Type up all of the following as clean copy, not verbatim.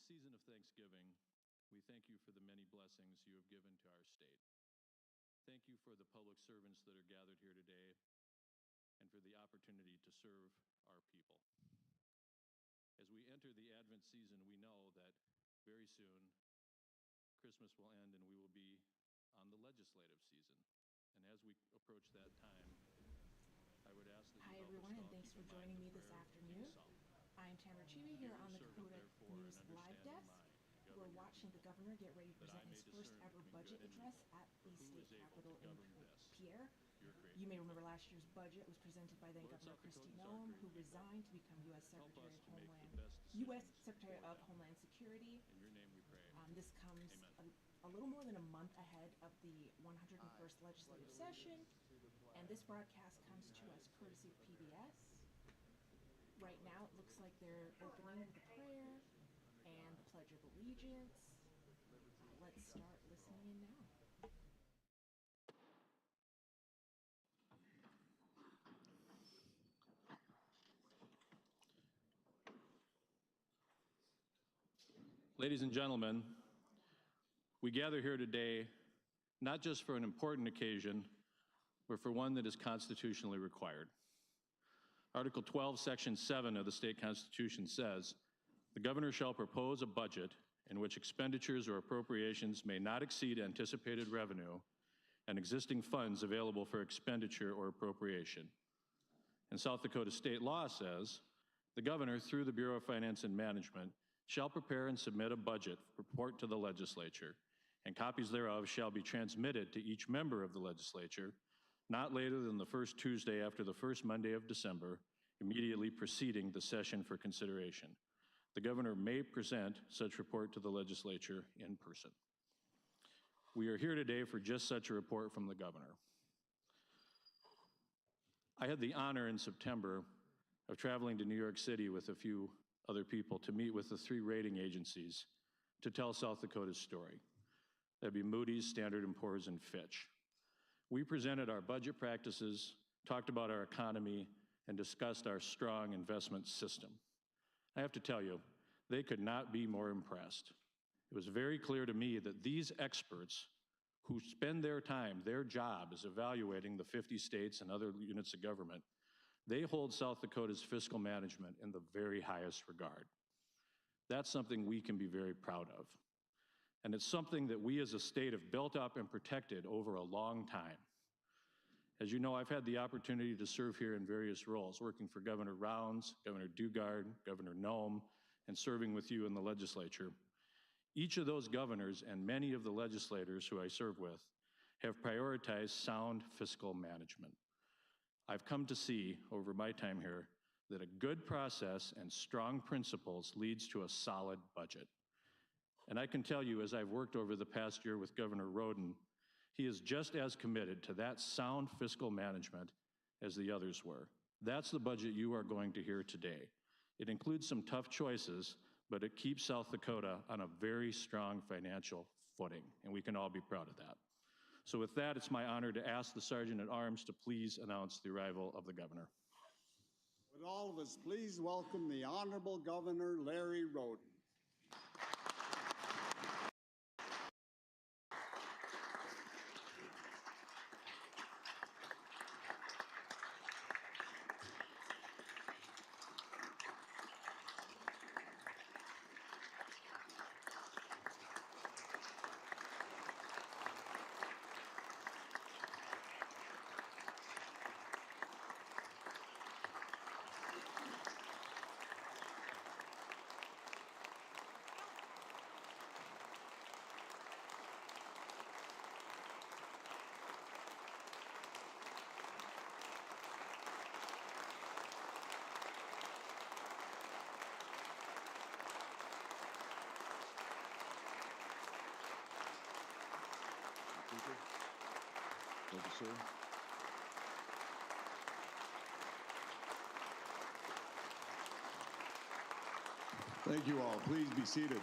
season of Thanksgiving, we thank you for the many blessings you have given to our state. Thank you for the public servants that are gathered here today and for the opportunity to serve our people. As we enter the Advent season, we know that very soon Christmas will end and we will be on the legislative season. And as we approach that time, I would ask that Hi you help everyone, us and thanks for joining me this afternoon. I'm Tamara Chibi here on the KOTA News Live Desk. We're watching the governor get ready to present his first ever budget address at the state capitol in Pierre. You may remember last year's budget was presented by then Governor Kristi Noem, who resigned to become U.S. Secretary of Homeland Security. This comes a little more than a month ahead of the 101st legislative session, and this broadcast comes to us courtesy of PBS. Right now, it looks like they're opening with a prayer and the Pledge of Allegiance. Let's start listening in now. Ladies and gentlemen, we gather here today not just for an important occasion, but for one that is constitutionally required. Article 12, Section 7 of the state constitution says, "The governor shall propose a budget in which expenditures or appropriations may not exceed anticipated revenue and existing funds available for expenditure or appropriation." And South Dakota state law says, "The governor, through the Bureau of Finance and Management, shall prepare and submit a budget report to the legislature, and copies thereof shall be transmitted to each member of the legislature not later than the first Tuesday after the first Monday of December, immediately preceding the session for consideration. The governor may present such report to the legislature in person." We are here today for just such a report from the governor. I had the honor in September of traveling to New York City with a few other people to meet with the 3 rating agencies to tell South Dakota's story. That'd be Moody's, Standard & Poor's, and Fitch. We presented our budget practices, talked about our economy, and discussed our strong investment system. I have to tell you, they could not be more impressed. It was very clear to me that these experts who spend their time, their job is evaluating the 50 states and other units of government, they hold South Dakota's fiscal management in the very highest regard. That's something we can be very proud of. And it's something that we as a state have built up and protected over a long time. As you know, I've had the opportunity to serve here in various roles, working for Governor Rounds, Governor Dugard, Governor Noem, and serving with you in the legislature. Each of those governors and many of the legislators who I serve with have prioritized sound fiscal management. I've come to see over my time here that a good process and strong principles leads to a solid budget. And I can tell you, as I've worked over the past year with Governor Rhoden, he is just as committed to that sound fiscal management as the others were. That's the budget you are going to hear today. It includes some tough choices, but it keeps South Dakota on a very strong financial footing, and we can all be proud of that. So with that, it's my honor to ask the Sergeant at Arms to please announce the arrival of the governor. Would all of us please welcome the Honorable Governor Larry Rhoden. Thank you, sir. Thank you all. Please be seated.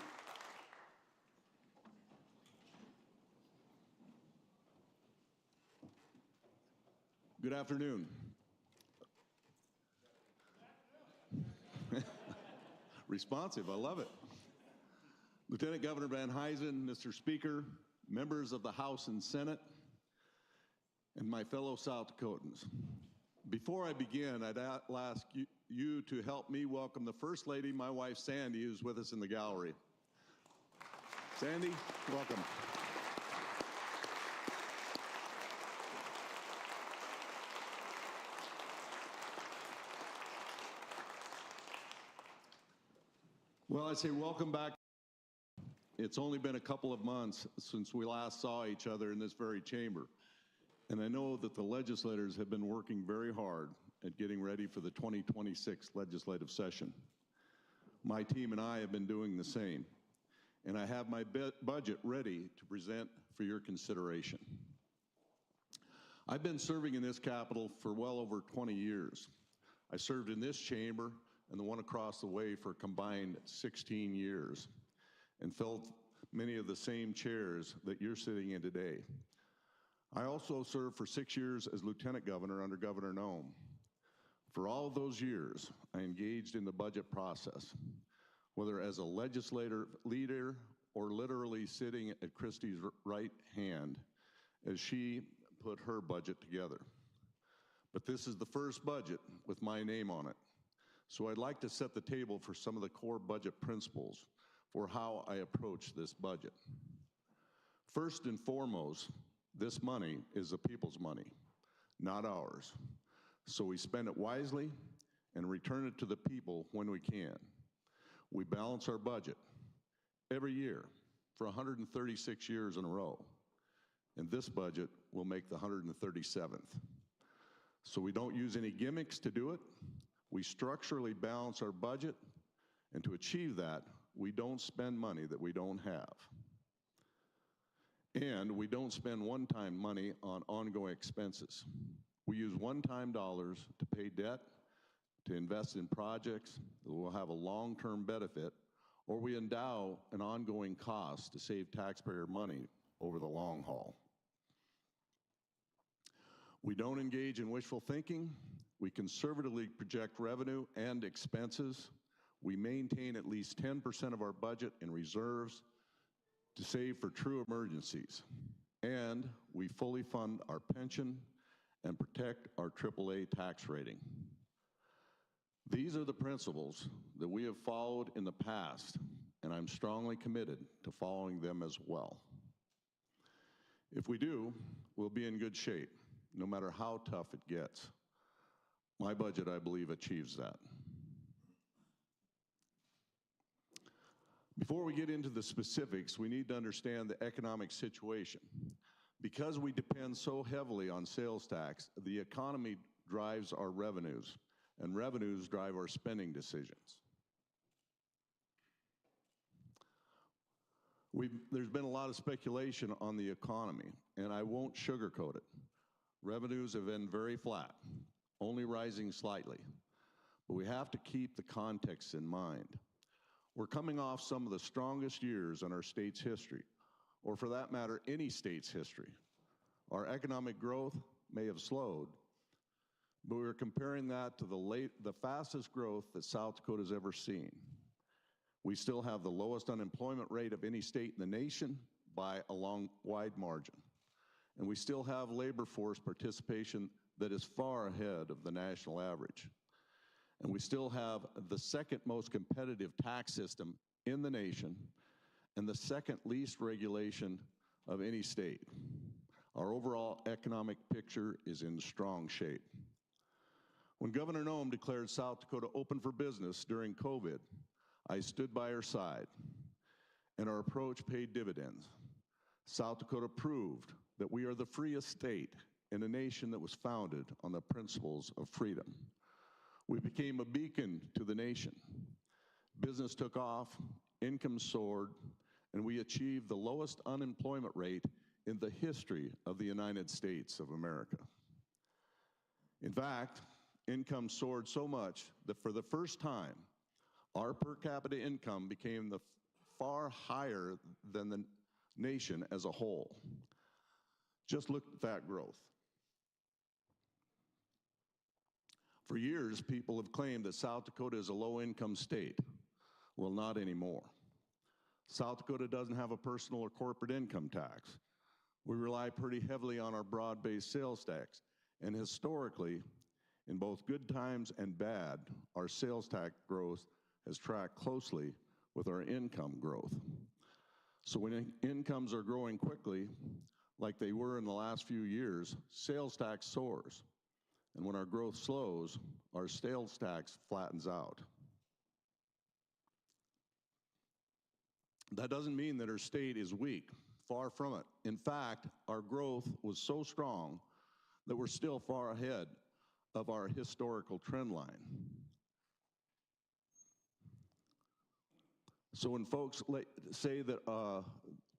Good afternoon. Responsive, I love it. Lieutenant Governor Van Huysen, Mr. Speaker, members of the House and Senate, and my fellow South Dakotans. Before I begin, I'd ask you to help me welcome the First Lady, my wife Sandy, who's with us in the gallery. Sandy, welcome. Well, I say welcome back. It's only been a couple of months since we last saw each other in this very chamber. And I know that the legislators have been working very hard at getting ready for the 2026 legislative session. My team and I have been doing the same. And I have my budget ready to present for your consideration. I've been serving in this Capitol for well over 20 years. I served in this chamber and the one across the way for a combined 16 years and filled many of the same chairs that you're sitting in today. I also served for 6 years as Lieutenant Governor under Governor Noem. For all of those years, I engaged in the budget process, whether as a legislator leader or literally sitting at Christie's right hand as she put her budget together. But this is the first budget with my name on it. So I'd like to set the table for some of the core budget principles for how I approach this budget. First and foremost, this money is the people's money, not ours. So we spend it wisely and return it to the people when we can. We balance our budget every year for 136 years in a row. And this budget will make the 137th. So we don't use any gimmicks to do it. We structurally balance our budget, and to achieve that, we don't spend money that we don't have. And we don't spend one-time money on ongoing expenses. We use one-time dollars to pay debt, to invest in projects that will have a long-term benefit, or we endow an ongoing cost to save taxpayer money over the long haul. We don't engage in wishful thinking. We conservatively project revenue and expenses. We maintain at least 10% of our budget in reserves to save for true emergencies. And we fully fund our pension and protect our AAA tax rating. These are the principles that we have followed in the past, and I'm strongly committed to following them as well. If we do, we'll be in good shape, no matter how tough it gets. My budget, I believe, achieves that. Before we get into the specifics, we need to understand the economic situation. Because we depend so heavily on sales tax, the economy drives our revenues, and revenues drive our spending decisions. There's been a lot of speculation on the economy, and I won't sugarcoat it. Revenues have been very flat, only rising slightly. But we have to keep the context in mind. We're coming off some of the strongest years in our state's history, or for that matter, any state's history. Our economic growth may have slowed, but we're comparing that to the fastest growth that South Dakota's ever seen. We still have the lowest unemployment rate of any state in the nation by a wide margin. And we still have labor force participation that is far ahead of the national average. And we still have the second most competitive tax system in the nation and the second least regulation of any state. Our overall economic picture is in strong shape. When Governor Noem declared South Dakota open for business during COVID, I stood by her side, and our approach paid dividends. South Dakota proved that we are the freest state in a nation that was founded on the principles of freedom. We became a beacon to the nation. Business took off, income soared, and we achieved the lowest unemployment rate in the history of the United States of America. In fact, income soared so much that for the first time, our per capita income became far higher than the nation as a whole. Just look at that growth. For years, people have claimed that South Dakota is a low-income state. Well, not anymore. South Dakota doesn't have a personal or corporate income tax. We rely pretty heavily on our broad-based sales tax. And historically, in both good times and bad, our sales tax growth has tracked closely with our income growth. So when incomes are growing quickly, like they were in the last few years, sales tax soars. And when our growth slows, our sales tax flattens out. That doesn't mean that our state is weak. Far from it. In fact, our growth was so strong that we're still far ahead of our historical trend line. So when folks say that,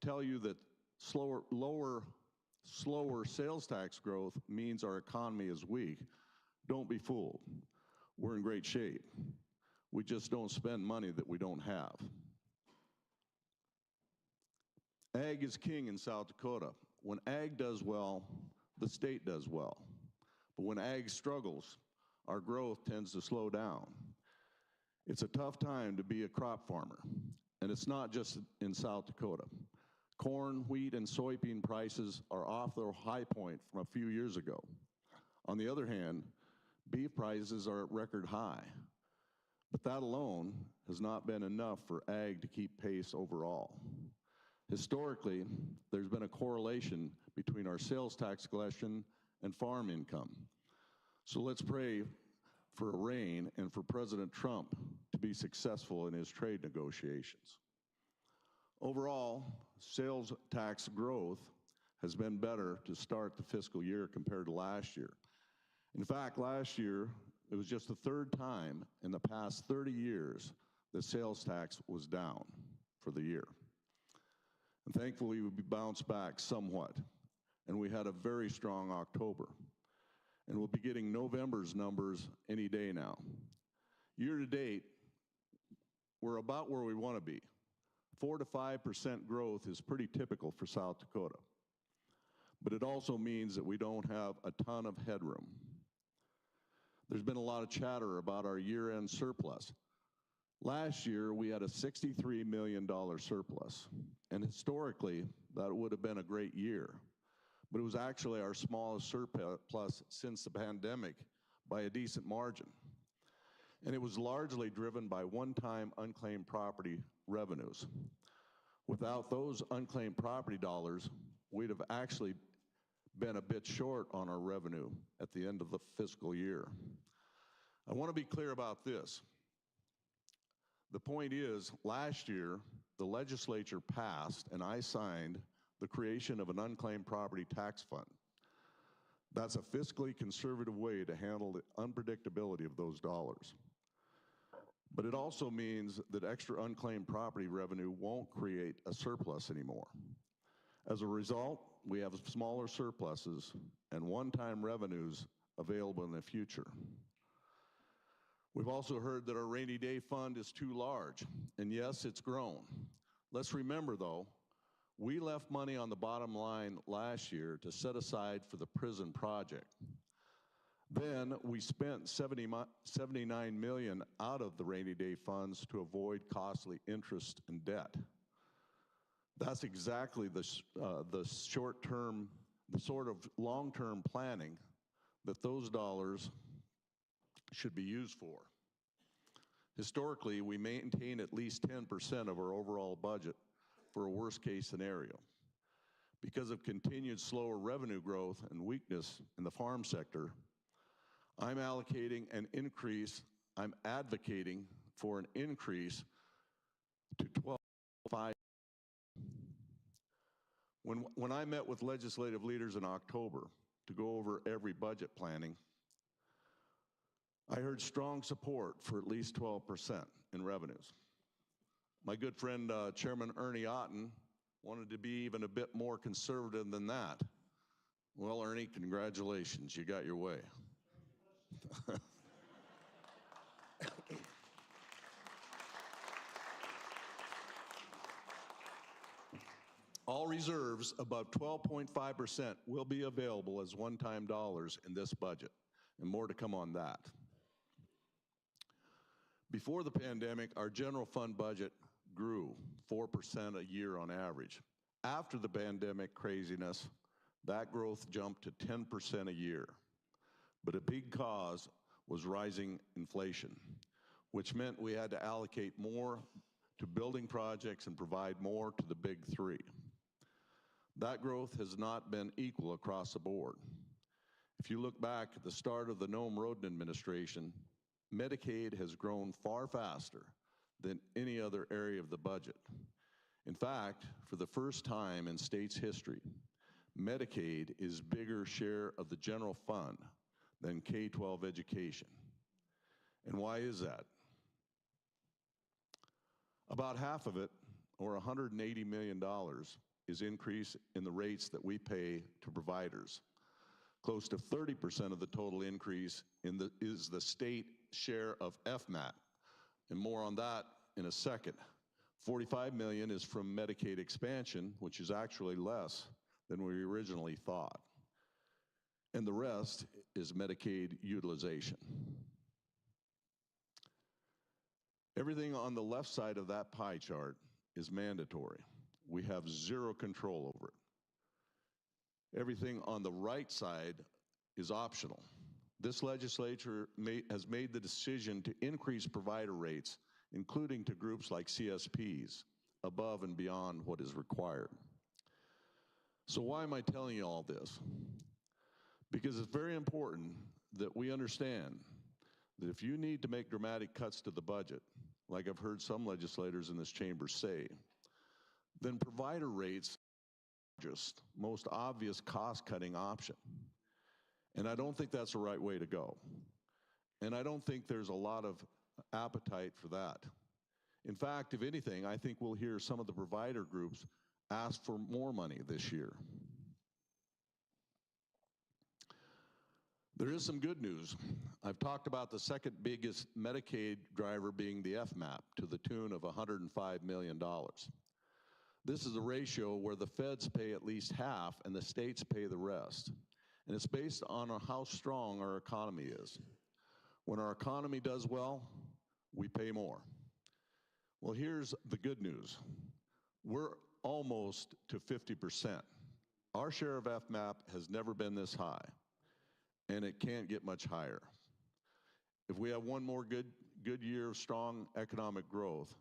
tell you that slower sales tax growth means our economy is weak, don't be fooled. We're in great shape. We just don't spend money that we don't have. Ag is king in South Dakota. When ag does well, the state does well. But when ag struggles, our growth tends to slow down. It's a tough time to be a crop farmer, and it's not just in South Dakota. Corn, wheat, and soybean prices are off their high point from a few years ago. On the other hand, beef prices are at record high. But that alone has not been enough for ag to keep pace overall. Historically, there's been a correlation between our sales tax collection and farm income. So let's pray for rain and for President Trump to be successful in his trade negotiations. Overall, sales tax growth has been better to start the fiscal year compared to last year. In fact, last year, it was just the third time in the past 30 years that sales tax was down for the year. And thankfully, we bounced back somewhat, and we had a very strong October. And we'll be getting November's numbers any day now. Year to date, we're about where we want to be. 4 to 5% growth is pretty typical for South Dakota. But it also means that we don't have a ton of headroom. There's been a lot of chatter about our year-end surplus. Last year, we had a $63 million surplus, and historically, that would have been a great year. But it was actually our smallest surplus since the pandemic by a decent margin. And it was largely driven by one-time unclaimed property revenues. Without those unclaimed property dollars, we'd have actually been a bit short on our revenue at the end of the fiscal year. I want to be clear about this. The point is, last year, the legislature passed, and I signed, the creation of an unclaimed property tax fund. That's a fiscally conservative way to handle the unpredictability of those dollars. But it also means that extra unclaimed property revenue won't create a surplus anymore. As a result, we have smaller surpluses and one-time revenues available in the future. We've also heard that our rainy day fund is too large, and yes, it's grown. Let's remember, though, we left money on the bottom line last year to set aside for the prison project. Then we spent $79 million out of the rainy day funds to avoid costly interest and debt. That's exactly the short-term, the sort of long-term planning that those dollars should be used for. Historically, we maintain at least 10% of our overall budget for a worst-case scenario. Because of continued slower revenue growth and weakness in the farm sector, I'm advocating for an increase to 12.5. When I met with legislative leaders in October to go over every budget planning, I heard strong support for at least 12% in revenues. My good friend, Chairman Ernie Otten, wanted to be even a bit more conservative than that. Well, Ernie, congratulations, you got your way. All reserves above 12.5% will be available as one-time dollars in this budget, and more to come on that. Before the pandemic, our general fund budget grew 4% a year on average. After the pandemic craziness, that growth jumped to 10% a year. But a big cause was rising inflation, which meant we had to allocate more to building projects and provide more to the big three. That growth has not been equal across the board. If you look back at the start of the Rhoden administration, Medicaid has grown far faster than any other area of the budget. In fact, for the first time in state's history, Medicaid is bigger share of the general fund than K-12 education. And why is that? About half of it, or $180 million, is increase in the rates that we pay to providers. Close to 30% of the total increase is the state share of FMAP, and more on that in a second. $45 million is from Medicaid expansion, which is actually less than we originally thought. And the rest is Medicaid utilization. Everything on the left side of that pie chart is mandatory. We have zero control over it. Everything on the right side is optional. This legislature has made the decision to increase provider rates, including to groups like CSPs, above and beyond what is required. So why am I telling you all this? Because it's very important that we understand that if you need to make dramatic cuts to the budget, like I've heard some legislators in this chamber say, then provider rates are just most obvious cost-cutting option. And I don't think that's the right way to go. And I don't think there's a lot of appetite for that. In fact, if anything, I think we'll hear some of the provider groups ask for more money this year. There is some good news. I've talked about the second biggest Medicaid driver being the FMAP to the tune of $105 million. This is a ratio where the feds pay at least half and the states pay the rest. And it's based on how strong our economy is. When our economy does well, we pay more. Well, here's the good news. We're almost to 50%. Our share of FMAP has never been this high, and it can't get much higher. If we have one more good year of strong economic growth,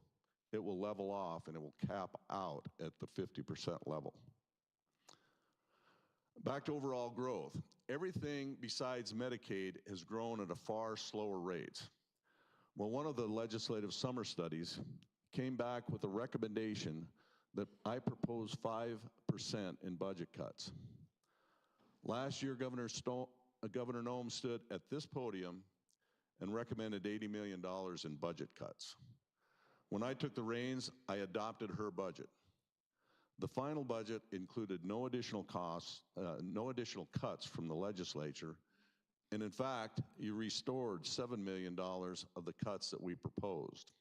it will level off and it will cap out at the 50% level. Back to overall growth. Everything besides Medicaid has grown at a far slower rate. Well, one of the legislative summer studies came back with a recommendation that I propose 5% in budget cuts. Last year, Governor Nome stood at this podium and recommended $80 million in budget cuts. When I took the reins, I adopted her budget. The final budget included no additional costs, no additional cuts from the legislature, and in fact, you restored $7 million of the cuts that we proposed.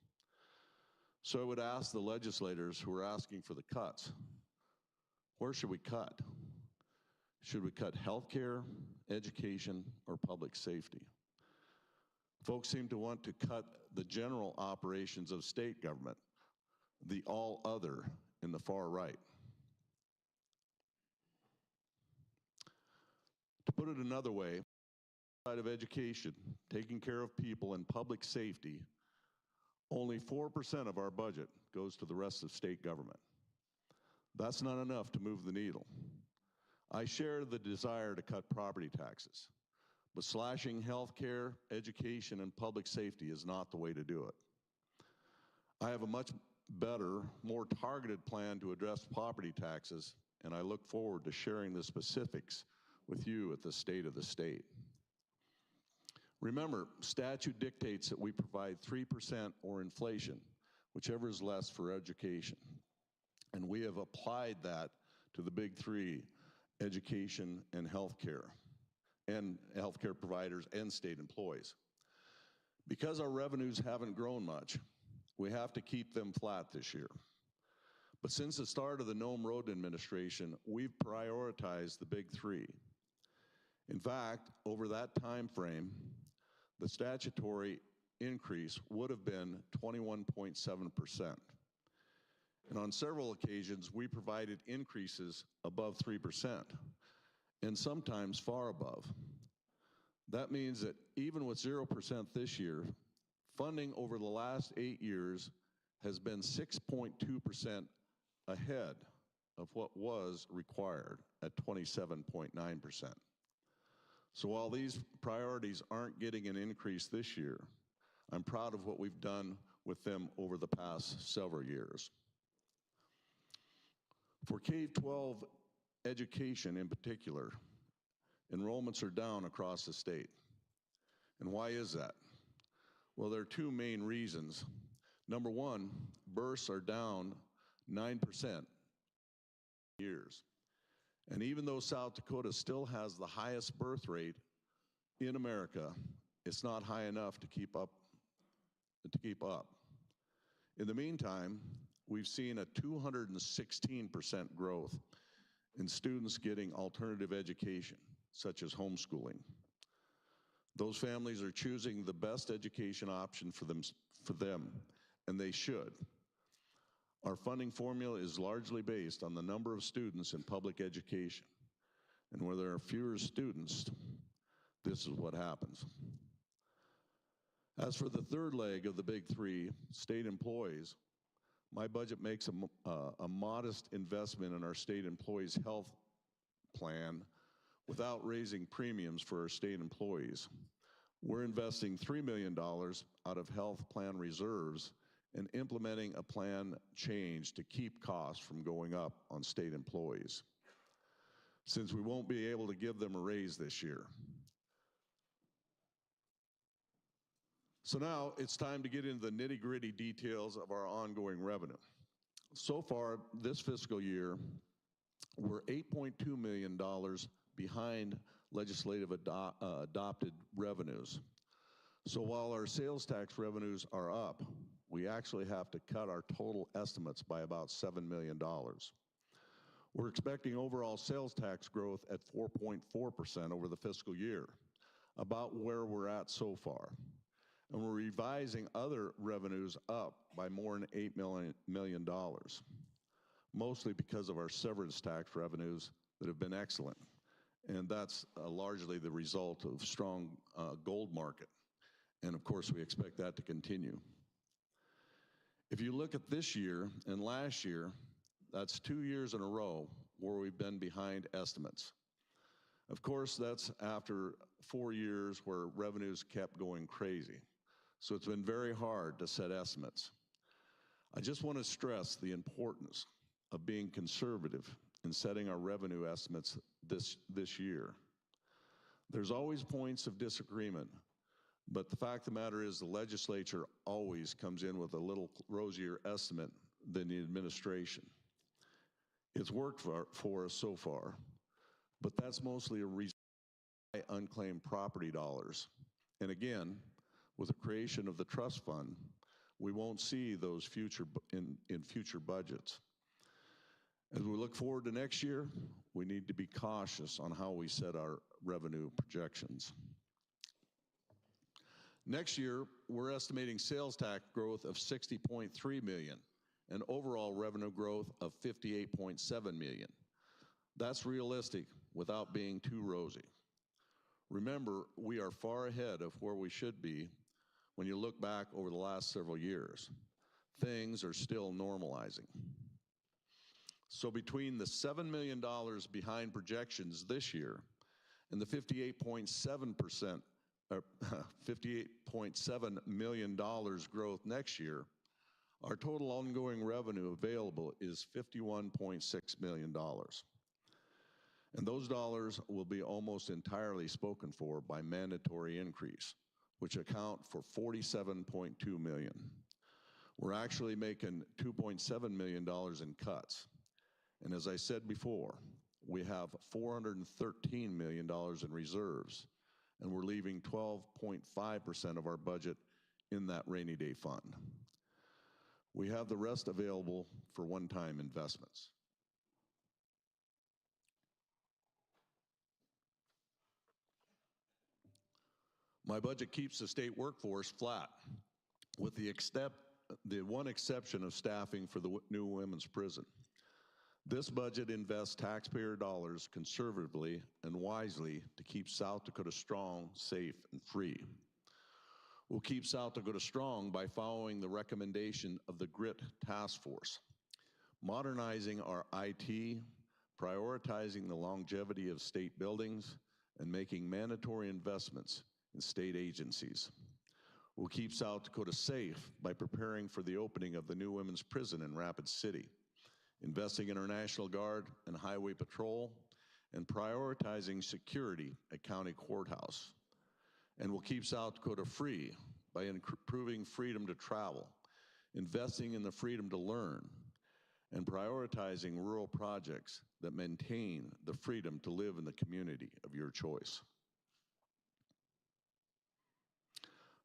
So I would ask the legislators who are asking for the cuts, where should we cut? Should we cut healthcare, education, or public safety? Folks seem to want to cut the general operations of state government, the all other in the far right. To put it another way, side of education, taking care of people and public safety, only 4% of our budget goes to the rest of state government. That's not enough to move the needle. I share the desire to cut property taxes, but slashing health care, education, and public safety is not the way to do it. I have a much better, more targeted plan to address property taxes, and I look forward to sharing the specifics with you at the State of the State. Remember, statute dictates that we provide 3% or inflation, whichever is less for education. And we have applied that to the big three, education and healthcare providers and state employees. Because our revenues haven't grown much, we have to keep them flat this year. But since the start of the Rhoden administration, we've prioritized the big three. In fact, over that time frame, the statutory increase would have been 21.7%. And on several occasions, we provided increases above 3%, and sometimes far above. That means that even with 0% this year, funding over the last 8 years has been 6.2% ahead of what was required at 27.9%. So while these priorities aren't getting an increase this year, I'm proud of what we've done with them over the past several years. For K-12 education in particular, enrollments are down across the state. And why is that? Well, there are two main reasons. Number one, births are down 9% years. And even though South Dakota still has the highest birth rate in America, it's not high enough to keep up. In the meantime, we've seen a 216% growth in students getting alternative education, such as homeschooling. Those families are choosing the best education option for them, and they should. Our funding formula is largely based on the number of students in public education. And where there are fewer students, this is what happens. As for the third leg of the big three, state employees, my budget makes a modest investment in our state employees' health plan without raising premiums for our state employees. We're investing $3 million out of health plan reserves and implementing a plan change to keep costs from going up on state employees, since we won't be able to give them a raise this year. So now it's time to get into the nitty-gritty details of our ongoing revenue. So far this fiscal year, we're $8.2 million behind legislative adopted revenues. So while our sales tax revenues are up, we actually have to cut our total estimates by about $7 million. We're expecting overall sales tax growth at 4.4% over the fiscal year, about where we're at so far. And we're revising other revenues up by more than $8 million, mostly because of our severance tax revenues that have been excellent. And that's largely the result of strong gold market. And of course, we expect that to continue. If you look at this year and last year, that's 2 years in a row where we've been behind estimates. Of course, that's after 4 years where revenues kept going crazy. So it's been very hard to set estimates. I just want to stress the importance of being conservative in setting our revenue estimates this year. There's always points of disagreement, but the fact of the matter is the legislature always comes in with a little rosier estimate than the administration. It's worked for us so far, but that's mostly a reason by unclaimed property dollars. And again, with the creation of the trust fund, we won't see those in future budgets. As we look forward to next year, we need to be cautious on how we set our revenue projections. Next year, we're estimating sales tax growth of $60.3 million and overall revenue growth of $58.7 million. That's realistic without being too rosy. Remember, we are far ahead of where we should be when you look back over the last several years. Things are still normalizing. So between the $7 million behind projections this year and the $58.7 million growth next year, our total ongoing revenue available is $51.6 million. And those dollars will be almost entirely spoken for by mandatory increase, which account for $47.2 million. We're actually making $2.7 million in cuts. And as I said before, we have $413 million in reserves, and we're leaving 12.5% of our budget in that rainy day fund. We have the rest available for one-time investments. My budget keeps the state workforce flat, with the the one exception of staffing for the new women's prison. This budget invests taxpayer dollars conservatively and wisely to keep South Dakota strong, safe, and free. We'll keep South Dakota strong by following the recommendation of the GRIT Task Force, modernizing our IT, prioritizing the longevity of state buildings, and making mandatory investments in state agencies. We'll keep South Dakota safe by preparing for the opening of the new women's prison in Rapid City, investing in our National Guard and Highway Patrol, and prioritizing security at County Courthouse. And we'll keep South Dakota free by improving freedom to travel, investing in the freedom to learn, and prioritizing rural projects that maintain the freedom to live in the community of your choice.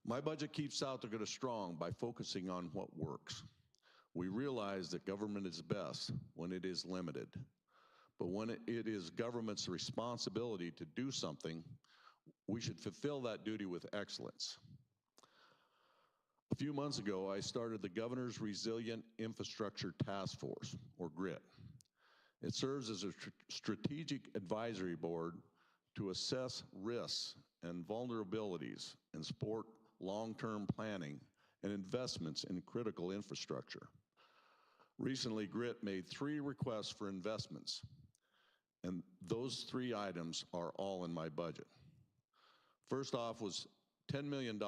My budget keeps South Dakota strong by focusing on what works. We realize that government is best when it is limited, but when it is government's responsibility to do something, we should fulfill that duty with excellence. A few months ago, I started the Governor's Resilient Infrastructure Task Force, or GRIT. It serves as a strategic advisory board to assess risks and vulnerabilities and support long-term planning and investments in critical infrastructure. Recently, GRIT made 3 requests for investments, and those 3 items are all in my budget. First off was $10 million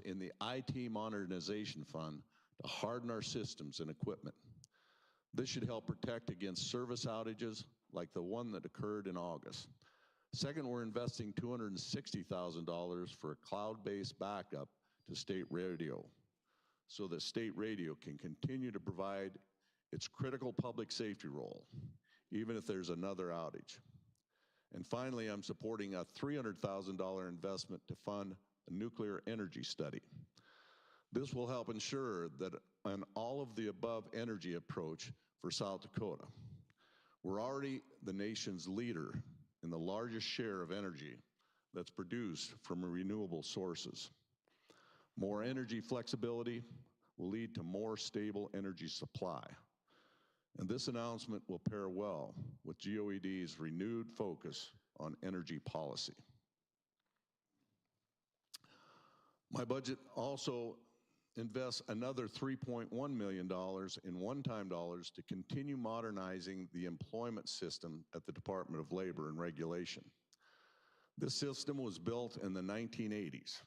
in the IT Modernization Fund to harden our systems and equipment. This should help protect against service outages like the one that occurred in August. Second, we're investing $260,000 for a cloud-based backup to state radio so that state radio can continue to provide its critical public safety role, even if there's another outage. And finally, I'm supporting a $300,000 investment to fund a nuclear energy study. This will help ensure that an all-of-the-above energy approach for South Dakota. We're already the nation's leader in the largest share of energy that's produced from renewable sources. More energy flexibility will lead to more stable energy supply. And this announcement will pair well with GOED's renewed focus on energy policy. My budget also invests another $3.1 million in one-time dollars to continue modernizing the employment system at the Department of Labor and Regulation. This system was built in the 1980s,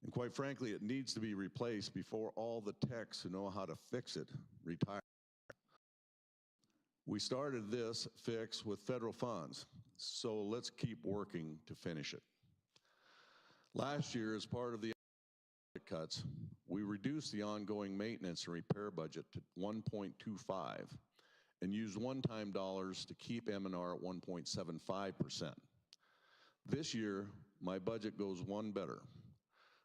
and quite frankly, it needs to be replaced before all the techs who know how to fix it retire. We started this fix with federal funds, so let's keep working to finish it. Last year, as part of the cuts, we reduced the ongoing maintenance and repair budget to 1.25 and used one-time dollars to keep M&R at 1.75%. This year, my budget goes one better.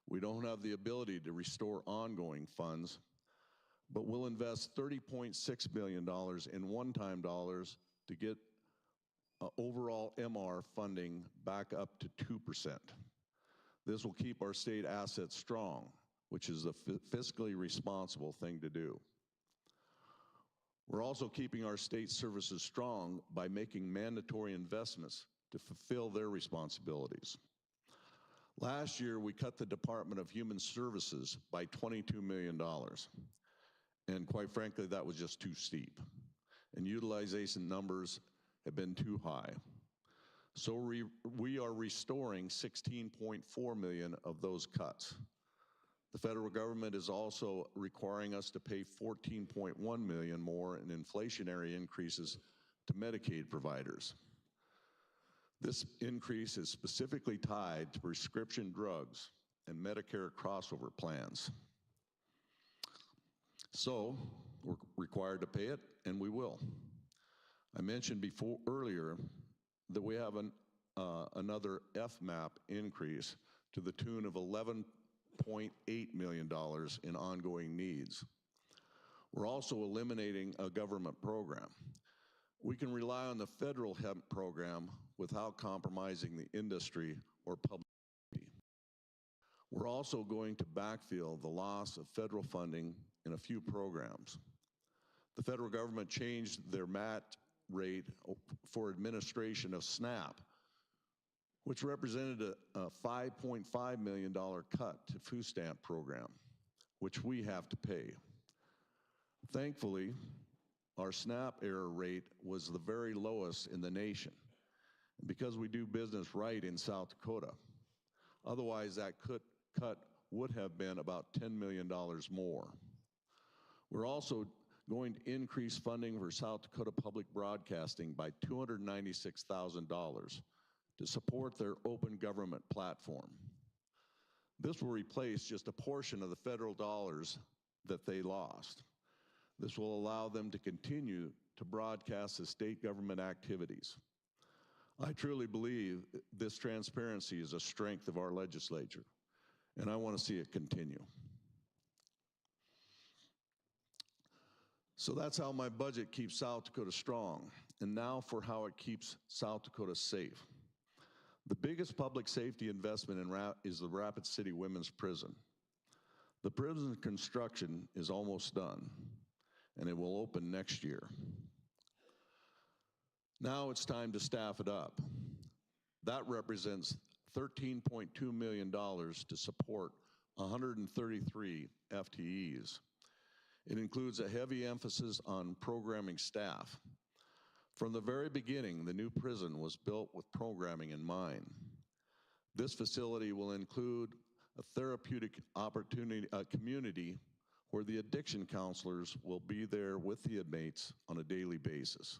We don't have the ability to restore ongoing funds, but we'll invest $30.6 million in one-time dollars to get overall MR funding back up to 2%. This will keep our state assets strong, which is the fiscally responsible thing to do. We're also keeping our state services strong by making mandatory investments to fulfill their responsibilities. Last year, we cut the Department of Human Services by $22 million. And quite frankly, that was just too steep. And utilization numbers have been too high. So we are restoring $16.4 million of those cuts. The federal government is also requiring us to pay $14.1 million more in inflationary increases to Medicaid providers. This increase is specifically tied to prescription drugs and Medicare crossover plans. So we're required to pay it, and we will. I mentioned earlier that we have another FMAP increase to the tune of $11.8 million in ongoing needs. We're also eliminating a government program. We can rely on the federal hemp program without compromising the industry or public safety. We're also going to backfill the loss of federal funding in a few programs. The federal government changed their MAT rate for administration of SNAP, which represented a $5.5 million cut to food stamp program, which we have to pay. Thankfully, our SNAP error rate was the very lowest in the nation, because we do business right in South Dakota. Otherwise, that cut would have been about $10 million more. We're also going to increase funding for South Dakota Public Broadcasting by $296,000 to support their open government platform. This will replace just a portion of the federal dollars that they lost. This will allow them to continue to broadcast the state government activities. I truly believe this transparency is a strength of our legislature, and I want to see it continue. So that's how my budget keeps South Dakota strong, and now for how it keeps South Dakota safe. The biggest public safety investment is the Rapid City Women's Prison. The prison construction is almost done, and it will open next year. Now it's time to staff it up. That represents $13.2 million to support 133 FTEs. It includes a heavy emphasis on programming staff. From the very beginning, the new prison was built with programming in mind. This facility will include a therapeutic community where the addiction counselors will be there with the inmates on a daily basis.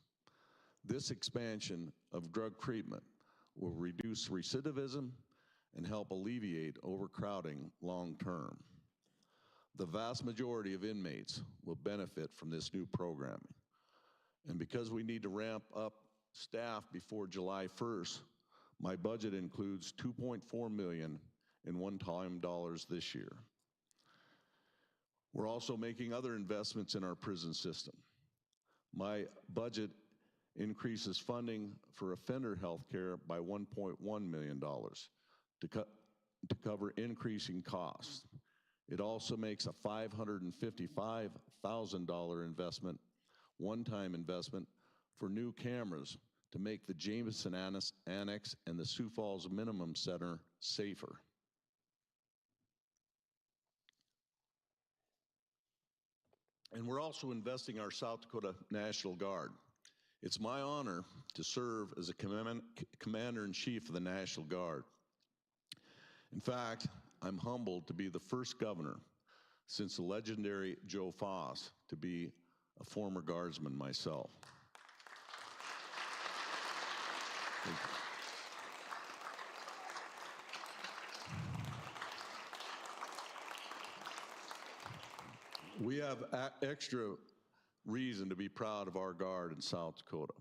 This expansion of drug treatment will reduce recidivism and help alleviate overcrowding long term. The vast majority of inmates will benefit from this new programming. And because we need to ramp up staff before July 1st, my budget includes $2.4 million in one-time dollars this year. We're also making other investments in our prison system. My budget increases funding for offender health care by $1.1 million to cover increasing costs. It also makes a $555,000 investment, one-time investment, for new cameras to make the Jameson Annex and the Sioux Falls Minimum Center safer. And we're also investing our South Dakota National Guard. It's my honor to serve as a Commander-in-Chief of the National Guard. In fact, I'm humbled to be the first governor since the legendary Joe Foss to be a former Guardsman myself. Thank you. We have extra reason to be proud of our Guard in South Dakota.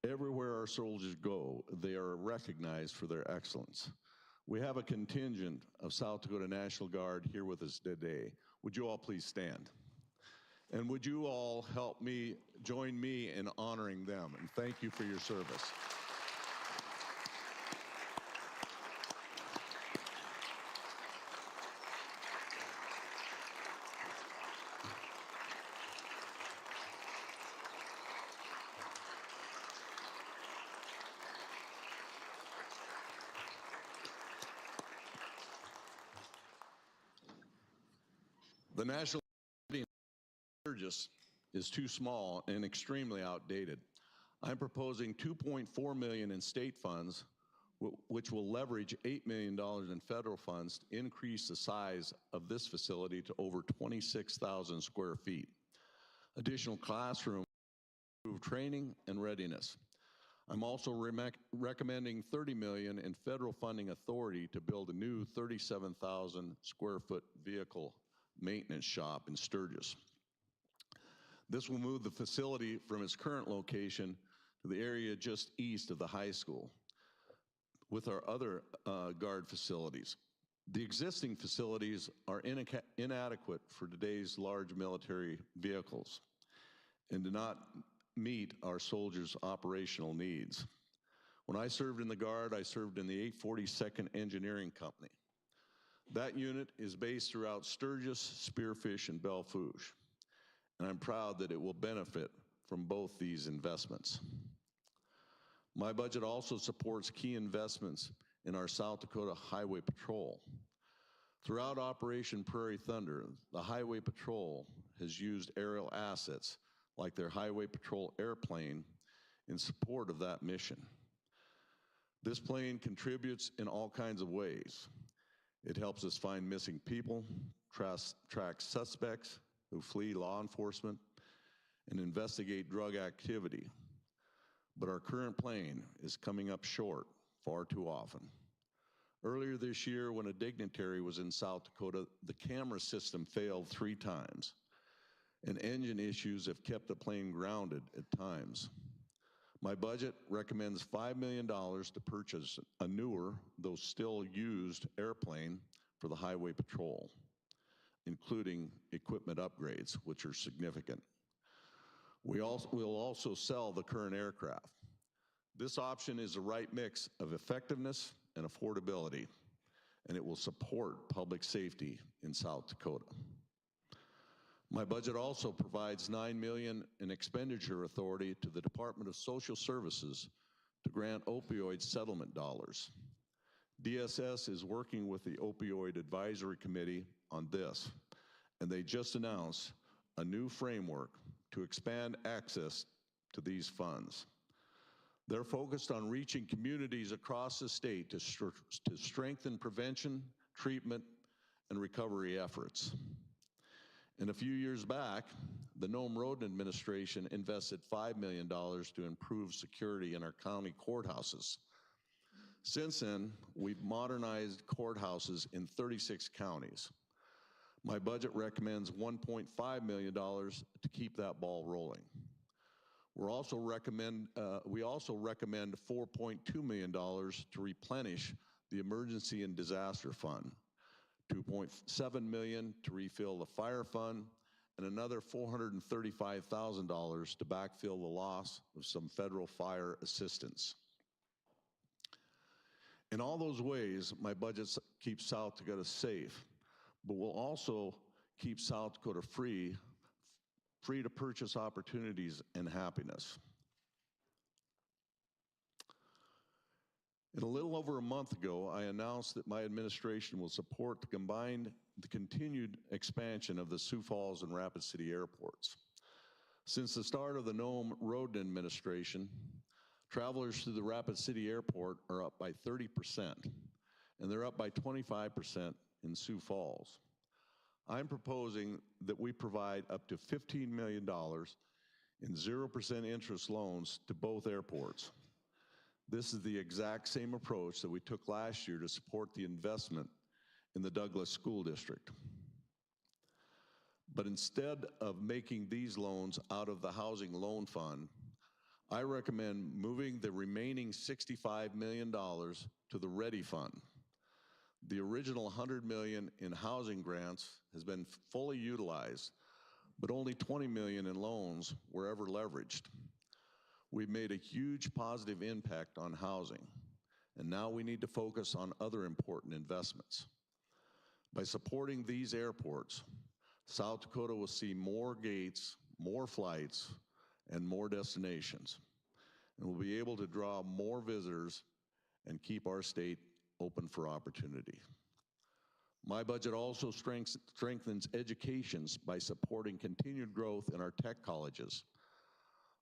Everywhere our soldiers go, they are recognized for their excellence. We have a contingent of South Dakota National Guard here with us today. Would you all please stand? And would you all help me, join me in honoring them? And thank you for your service. The National Guard Sturgis is too small and extremely outdated. I'm proposing $2.4 million in state funds, which will leverage $8 million in federal funds to increase the size of this facility to over 26,000 square feet. Additional classrooms, improve training and readiness. I'm also recommending $30 million in federal funding authority to build a new 37,000 square foot vehicle maintenance shop in Sturgis. This will move the facility from its current location to the area just east of the high school with our other Guard facilities. The existing facilities are inadequate for today's large military vehicles and do not meet our soldiers' operational needs. When I served in the Guard, I served in the 842nd Engineering Company. That unit is based throughout Sturgis, Spearfish, and Belle Fourche, and I'm proud that it will benefit from both these investments. My budget also supports key investments in our South Dakota Highway Patrol. Throughout Operation Prairie Thunder, the Highway Patrol has used aerial assets like their Highway Patrol airplane in support of that mission. This plane contributes in all kinds of ways. It helps us find missing people, track suspects who flee law enforcement, and investigate drug activity. But our current plane is coming up short far too often. Earlier this year, when a dignitary was in South Dakota, the camera system failed 3 times, and engine issues have kept the plane grounded at times. My budget recommends $5 million to purchase a newer, though still used, airplane for the Highway Patrol, including equipment upgrades, which are significant. We'll also sell the current aircraft. This option is the right mix of effectiveness and affordability, and it will support public safety in South Dakota. My budget also provides $9 million in expenditure authority to the Department of Social Services to grant opioid settlement dollars. DSS is working with the Opioid Advisory Committee on this, and they just announced a new framework to expand access to these funds. They're focused on reaching communities across the state to strengthen prevention, treatment, and recovery efforts. And a few years back, the Rhoden administration invested $5 million to improve security in our county courthouses. Since then, we've modernized courthouses in 36 counties. My budget recommends $1.5 million to keep that ball rolling. We also recommend $4.2 million to replenish the Emergency and Disaster Fund, $2.7 million to refill the Fire Fund, and another $435,000 to backfill the loss of some federal fire assistance. In all those ways, my budget keeps South Dakota safe, but will also keep South Dakota free to purchase opportunities and happiness. And a little over a month ago, I announced that my administration will support the continued expansion of the Sioux Falls and Rapid City airports. Since the start of the Rhoden administration, travelers through the Rapid City Airport are up by 30%, and they're up by 25% in Sioux Falls. I'm proposing that we provide up to $15 million in 0% interest loans to both airports. This is the exact same approach that we took last year to support the investment in the Douglas School District. But instead of making these loans out of the Housing Loan Fund, I recommend moving the remaining $65 million to the Ready Fund. The original $100 million in housing grants has been fully utilized, but only $20 million in loans were ever leveraged. We've made a huge positive impact on housing, and now we need to focus on other important investments. By supporting these airports, South Dakota will see more gates, more flights, and more destinations, and we'll be able to draw more visitors and keep our state open for opportunity. My budget also strengthens education by supporting continued growth in our tech colleges.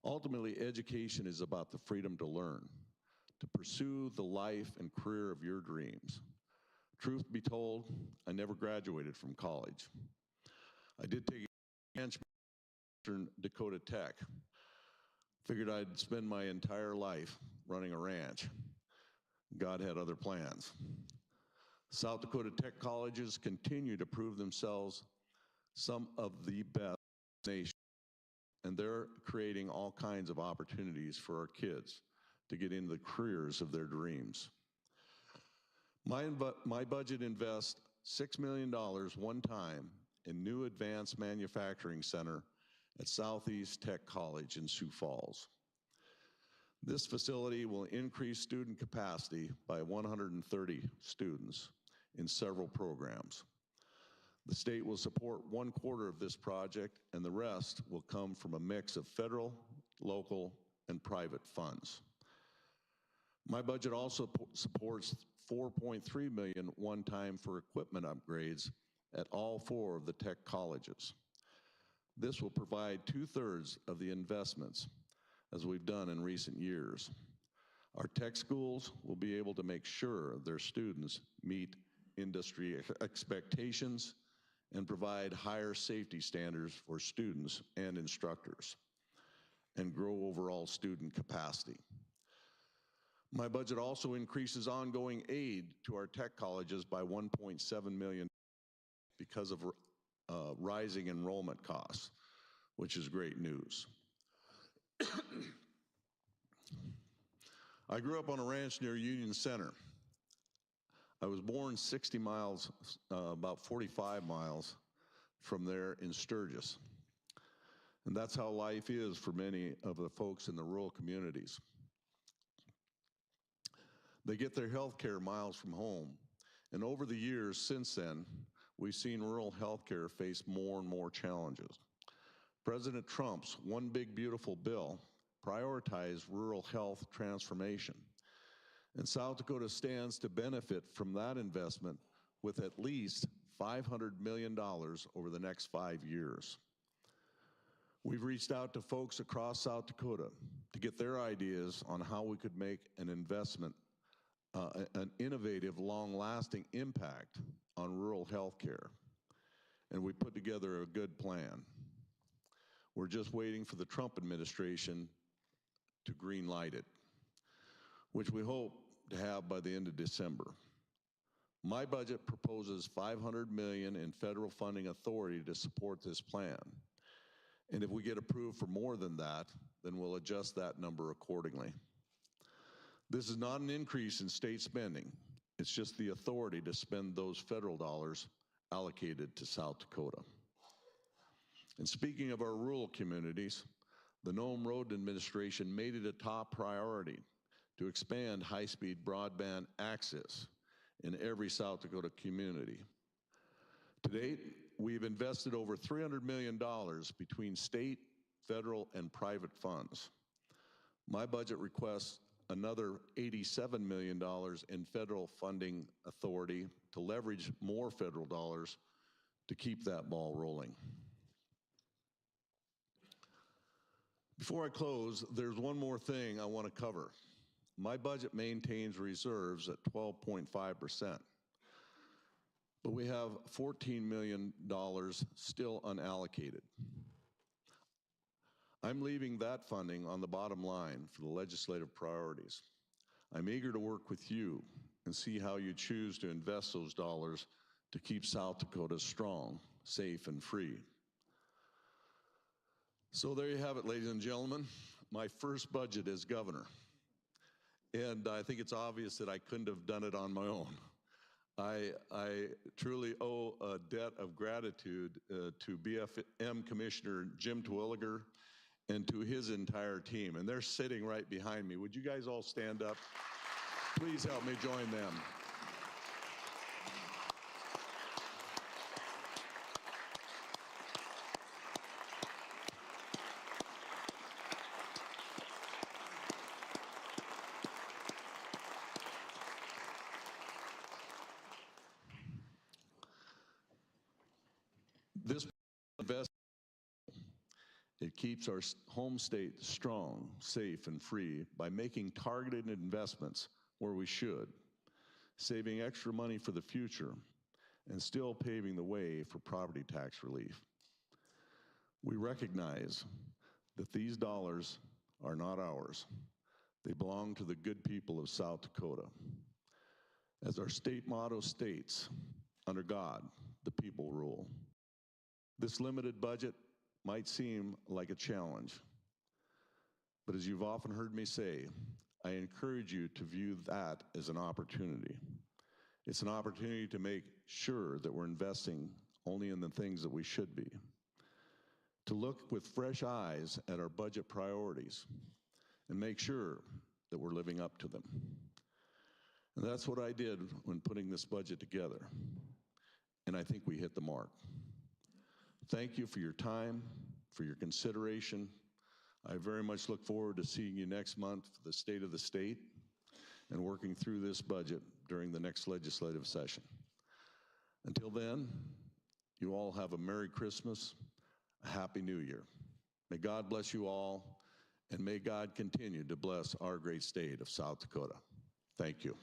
Ultimately, education is about the freedom to learn, to pursue the life and career of your dreams. Truth be told, I never graduated from college. I did take a ranch in Dakota Tech. Figured I'd spend my entire life running a ranch. God had other plans. South Dakota Tech colleges continue to prove themselves some of the best in the nation, and they're creating all kinds of opportunities for our kids to get into the careers of their dreams. My budget invests $6 million one time in new advanced manufacturing center at Southeast Tech College in Sioux Falls. This facility will increase student capacity by 130 students in several programs. The state will support 1/4 of this project, and the rest will come from a mix of federal, local, and private funds. My budget also supports $4.3 million one-time for equipment upgrades at all 4 of the tech colleges. This will provide 2/3 of the investments, as we've done in recent years. Our tech schools will be able to make sure their students meet industry expectations and provide higher safety standards for students and instructors, and grow overall student capacity. My budget also increases ongoing aid to our tech colleges by $1.7 million because of rising enrollment costs, which is great news. I grew up on a ranch near Union Center. I was born 60 miles, about 45 miles from there in Sturgis. And that's how life is for many of the folks in the rural communities. They get their health care miles from home. And over the years since then, we've seen rural health care face more and more challenges. President Trump's One Big Beautiful Bill prioritized rural health transformation. And South Dakota stands to benefit from that investment with at least $500 million over the next 5 years. We've reached out to folks across South Dakota to get their ideas on how we could make an investment, an innovative, long-lasting impact on rural health care. And we put together a good plan. We're just waiting for the Trump administration to green light it, which we hope to have by the end of December. My budget proposes $500 million in federal funding authority to support this plan. And if we get approved for more than that, then we'll adjust that number accordingly. This is not an increase in state spending. It's just the authority to spend those federal dollars allocated to South Dakota. And speaking of our rural communities, the Rhoden administration made it a top priority to expand high-speed broadband access in every South Dakota community. To date, we've invested over $300 million between state, federal, and private funds. My budget requests another $87 million in federal funding authority to leverage more federal dollars to keep that ball rolling. Before I close, there's one more thing I want to cover. My budget maintains reserves at 12.5%, but we have $14 million still unallocated. I'm leaving that funding on the bottom line for the legislative priorities. I'm eager to work with you and see how you choose to invest those dollars to keep South Dakota strong, safe, and free. So there you have it, ladies and gentlemen, my first budget as governor. And I think it's obvious that I couldn't have done it on my own. I truly owe a debt of gratitude to BFM Commissioner Jim Terwilliger and to his entire team. And they're sitting right behind me. Would you guys all stand up? Please help me join them. This investment, it keeps our home state strong, safe, and free by making targeted investments where we should, saving extra money for the future, and still paving the way for property tax relief. We recognize that these dollars are not ours. They belong to the good people of South Dakota. As our state motto states, under God, the people rule. This limited budget might seem like a challenge, but as you've often heard me say, I encourage you to view that as an opportunity. It's an opportunity to make sure that we're investing only in the things that we should be, to look with fresh eyes at our budget priorities and make sure that we're living up to them. And that's what I did when putting this budget together. And I think we hit the mark. Thank you for your time, for your consideration. I very much look forward to seeing you next month for the State of the State and working through this budget during the next legislative session. Until then, you all have a Merry Christmas, a Happy New Year. May God bless you all, and may God continue to bless our great state of South Dakota. Thank you.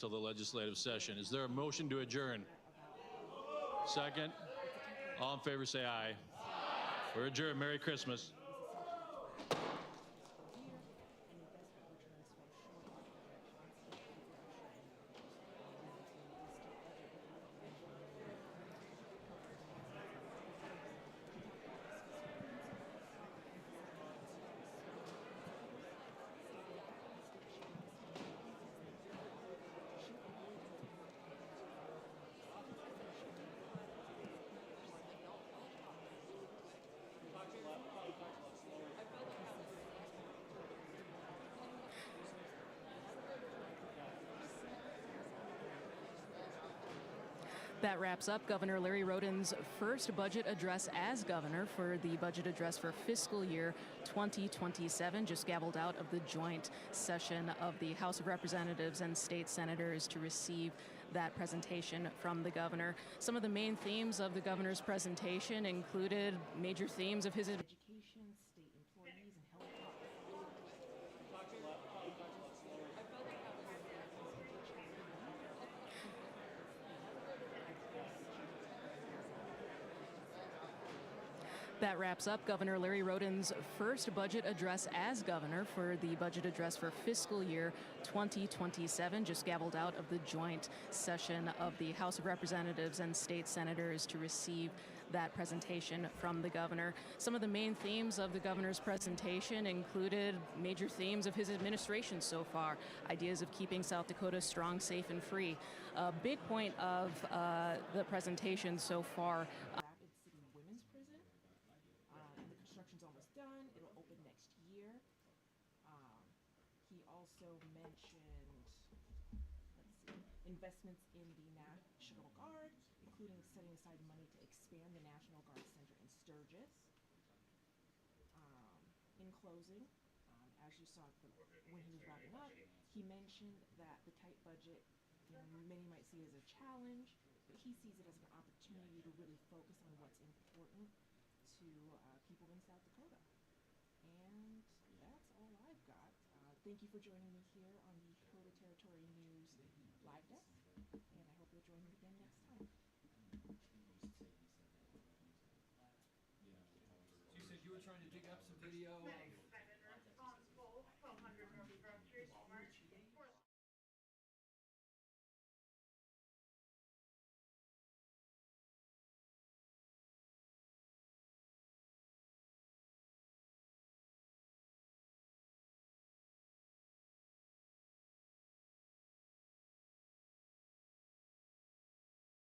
Till the legislative session. Is there a motion to adjourn? Second. All in favor say aye. We're adjourned. Merry Christmas. That wraps up Governor Larry Rhoden's first budget address as governor for the budget address for fiscal year 2027, just gavelled out of the joint session of the House of Representatives and state senators to receive that presentation from the governor. Some of the main themes of the governor's presentation included major themes of his education, state employees, and health. That wraps up Governor Larry Rhoden's first budget address as governor for the budget address for fiscal year 2027, just gavelled out of the joint session of the House of Representatives and state senators to receive that presentation from the governor. Some of the main themes of the governor's presentation included major themes of his administration so far, ideas of keeping South Dakota strong, safe, and free. A big point of the presentation so far. Rapid City Women's Prison. The construction's almost done. It'll open next year. He also mentioned, investments in the National Guard, including setting aside money to expand the National Guard Center in Sturgis. In closing, as you saw when he was wrapping up, he mentioned that the tight budget, many might see it as a challenge, but he sees it as an opportunity to really focus on what's important to people in South Dakota. And that's all I've got. Thank you for joining me here on the KOTA Territory News live desk, and I hope you'll join me again next time. You said you were trying to dig up some video of